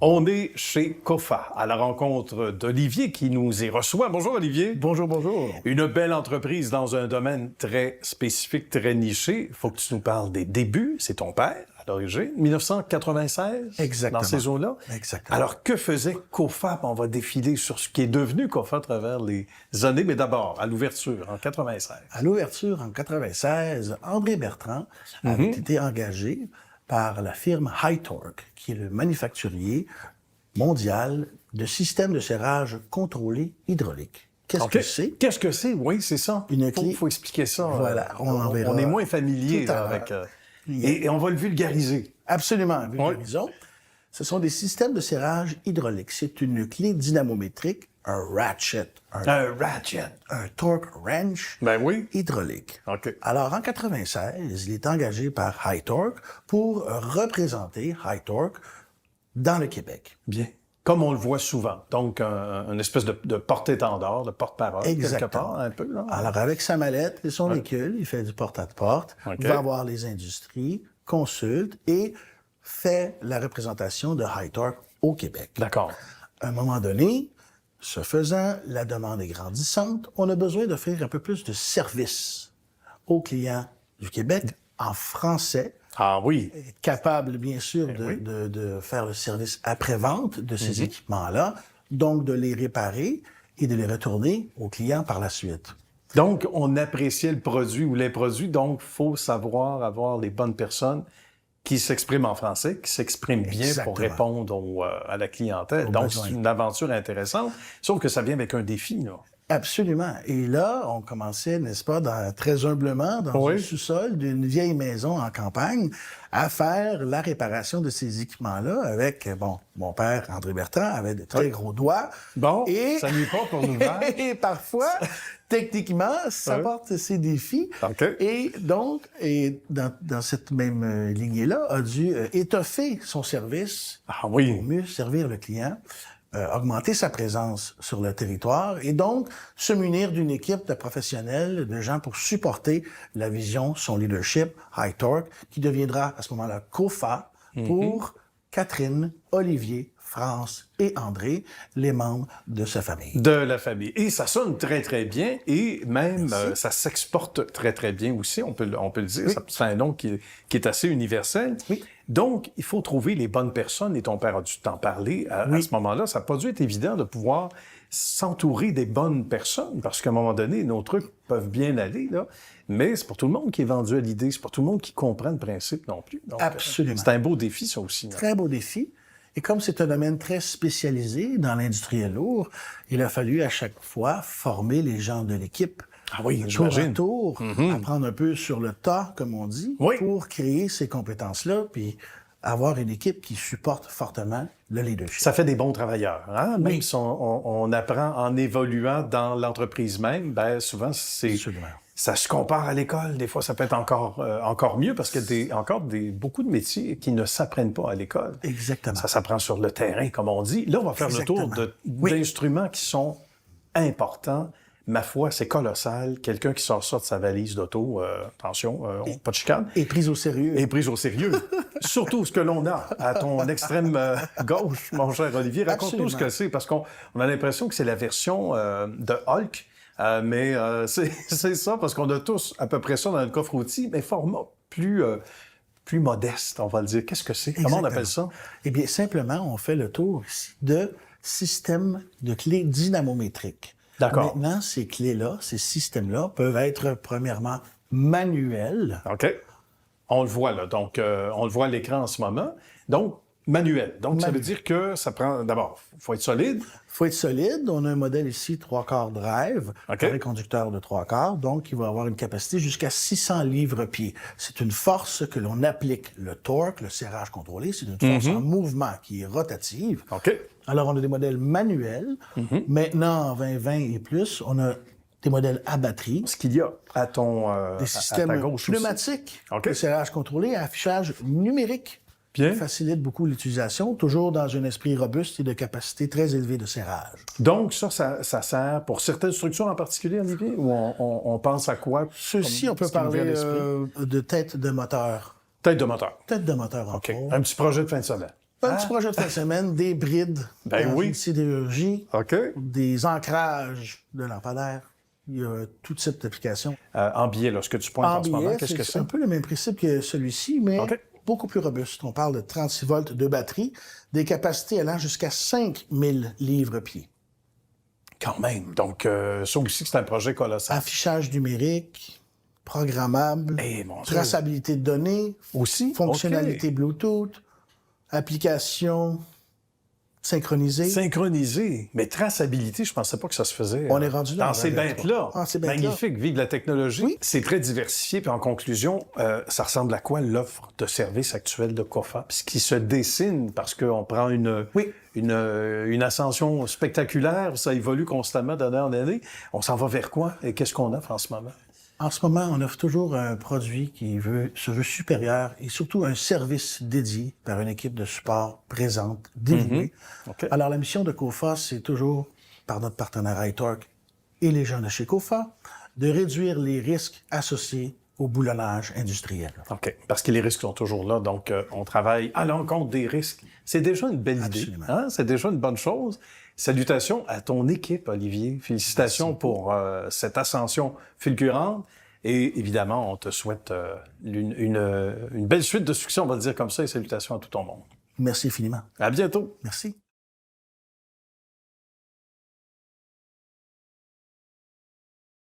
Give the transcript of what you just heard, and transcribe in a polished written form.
On est chez Cofa, à la rencontre d'Olivier qui nous y reçoit. Bonjour Olivier. Bonjour, bonjour. Une belle entreprise dans un domaine très spécifique, très niché. Il faut que tu nous parles des débuts. C'est ton père, à l'origine, 1996? Exactement. Dans ces eaux-là? Exactement. Alors, que faisait Cofa? On va défiler sur ce qui est devenu Cofa à travers les années, mais d'abord, à l'ouverture, en 96. À l'ouverture, en 96, André Bertrand avait été engagé par la firme High-Torque, qui est le manufacturier mondial de systèmes de serrage contrôlés hydrauliques. Qu'est-ce que c'est? Qu'est-ce que c'est? Oui, c'est ça. Une clé. Il faut expliquer ça. Voilà, on en verra on est moins familier tout à là, l'heure. avec... Et on va le vulgariser. Absolument, vulgarisons. Ce sont des systèmes de serrage hydraulique. C'est une clé dynamométrique, un ratchet, Un ratchet. un torque wrench Ben oui. hydraulique. OK. Alors, en 96, il est engagé par High-Torque pour représenter High-Torque dans le Québec. Bien. Comme on le voit souvent. Donc, une espèce de porte-étendard, de porte-parole, quelque Exactement. part, un peu. Là. Alors, avec sa mallette et son véhicule, il fait du porte-à-porte, OK. va voir les industries, consulte et fait la représentation de High-Torque au Québec. D'accord. À un moment donné, ce faisant, la demande est grandissante, on a besoin d'offrir un peu plus de service aux clients du Québec en français, Ah oui. capable bien sûr de faire le service après-vente de ces équipements-là, donc de les réparer et de les retourner aux clients par la suite. Donc, on appréciait le produit ou les produits, donc il faut savoir avoir les bonnes personnes qui s'expriment en français, qui s'expriment bien Exactement. pour répondre à la clientèle. Aux Donc, besoins. c'est une aventure intéressante, sauf que ça vient avec un défi, là. Absolument. Et là, on commençait, n'est-ce pas, très humblement, dans Oui. le sous-sol d'une vieille maison en campagne, à faire la réparation de ces équipements-là avec, mon père, André Bertrand, avait de très gros doigts. Bon, Et- ça nuit pas pour nous voir. Et parfois, techniquement, ça Ouais. porte ses défis. OK. Et donc, dans cette même lignée-là, a dû étoffer son service Ah pour oui. mieux servir le client, augmenter sa présence sur le territoire et donc se munir d'une équipe de professionnels, de gens pour supporter la vision, son leadership, High-Torque, qui deviendra à ce moment-là COFA pour Catherine, Olivier, France et André, les membres de sa famille. De la famille. Et ça sonne très, très bien. Et même, ça s'exporte très, très bien aussi. On peut le dire. Oui. C'est un nom qui est assez universel. Oui. Donc, il faut trouver les bonnes personnes. Et ton père a dû t'en parler. À ce moment-là, ça n'a pas dû être évident de pouvoir s'entourer des bonnes personnes. Parce qu'à un moment donné, nos trucs peuvent bien aller, là. Mais c'est pour tout le monde qui est vendu à l'idée. C'est pour tout le monde qui comprend le principe non plus. Donc, Absolument. c'est un beau défi, ça aussi. Là. Très beau défi. Et comme c'est un domaine très spécialisé dans l'industriel lourd, il a fallu à chaque fois former les gens de l'équipe. Ah oui, Tour à j'imagine. tour, apprendre un peu sur le tas, comme on dit, Oui. pour créer ces compétences-là, puis avoir une équipe qui supporte fortement le leadership. Ça fait des bons travailleurs. Hein? Même Oui. si on apprend en évoluant dans l'entreprise même, ben souvent, Absolument. ça se compare à l'école. Des fois, ça peut être encore mieux parce qu'il y a encore beaucoup de métiers qui ne s'apprennent pas à l'école. Exactement. Ça s'apprend sur le terrain, comme on dit. Là, on va faire le tour Exactement. Oui. d'instruments qui sont importants. Ma foi, c'est colossal. Quelqu'un qui sort ça de sa valise d'auto, attention, pas de chicane, Et prise au sérieux. est pris au sérieux. Surtout ce que l'on a à ton extrême gauche, mon cher Olivier. Raconte-nous Absolument. ce que c'est, parce qu'on a l'impression que c'est la version de Hulk, mais c'est ça, parce qu'on a tous à peu près ça dans le coffre-outil, mais format plus modeste, on va le dire. Qu'est-ce que c'est? Comment on appelle ça? Eh bien, simplement, on fait le tour ici de systèmes de clés dynamométriques. D'accord. Maintenant, ces clés-là, ces systèmes-là peuvent être, premièrement, manuels. OK. On le voit, là. Donc, on le voit à l'écran en ce moment. Donc, manuel. Donc, ça veut dire que ça prend... D'abord, il faut être solide. Il faut être solide. On a un modèle ici, 3/4 drive, OK. avec conducteur de 3/4, donc il va avoir une capacité jusqu'à 600 livres-pieds. C'est une force que l'on applique. Le torque, le serrage contrôlé, c'est une force en mouvement qui est rotative. OK. Alors, on a des modèles manuels. Maintenant, en 2020 et plus, on a des modèles à batterie, Ce qu'il y a à ton... des à ta systèmes gauche aussi. pneumatiques, OK. le serrage contrôlé, affichage numérique. Bien. Qui facilite beaucoup l'utilisation, toujours dans un esprit robuste et de capacité très élevée de serrage. Donc, ça sert pour certaines structures en particulier, Olivier? Ou on pense à quoi? Ceci, comme on peut ce qui nous vient à parler l'esprit? de tête de moteur. Tête de moteur. Tête de moteur, OK. entre autres. Un petit projet de fin de semaine. Un petit projet de fin de semaine, des brides Ben dans oui. une sidérurgie, OK. des ancrages de lampadaires. Il y a tout type d'applications. En billet, là, ce que tu pointes en ce moment, qu'est-ce que c'est c'est? un peu le même principe que celui-ci, mais OK. beaucoup plus robuste. On parle de 36 volts de batterie, des capacités allant jusqu'à 5000 livres-pieds. Quand même. Donc, ça aussi, c'est un projet colossal. Affichage numérique, programmable, Eh, mon Dieu. traçabilité de données, Aussi? fonctionnalité OK. Bluetooth, application synchronisée. Synchronisé. Mais traçabilité, je pensais pas que ça se faisait. On est rendu là, Dans ces on rêvait bêtes-là. pas. Ah, ces bêtes-là. Magnifique. Vive la technologie. Oui. C'est très diversifié. Puis en conclusion, ça ressemble à quoi l'offre de service actuelle de COFA? Puis ce qui se dessine parce qu'on prend Oui. une ascension spectaculaire. Ça évolue constamment d'année en année. On s'en va vers quoi? Et qu'est-ce qu'on offre en ce moment? En ce moment, on offre toujours un produit qui se veut supérieur et surtout un service dédié par une équipe de support présente, dévouée. OK. Alors, la mission de COFA, c'est toujours, par notre partenaire iTorque et les gens de chez COFA, de réduire les risques associés au boulonnage industriel. OK. Parce que les risques sont toujours là. Donc, on travaille à l'encontre des risques. C'est déjà une belle Absolument. idée. Hein? C'est déjà une bonne chose. Salutations à ton équipe, Olivier. Félicitations pour cette ascension fulgurante. Et évidemment, on te souhaite une belle suite de succès, on va le dire comme ça, et salutations à tout ton monde. Merci infiniment. À bientôt. Merci.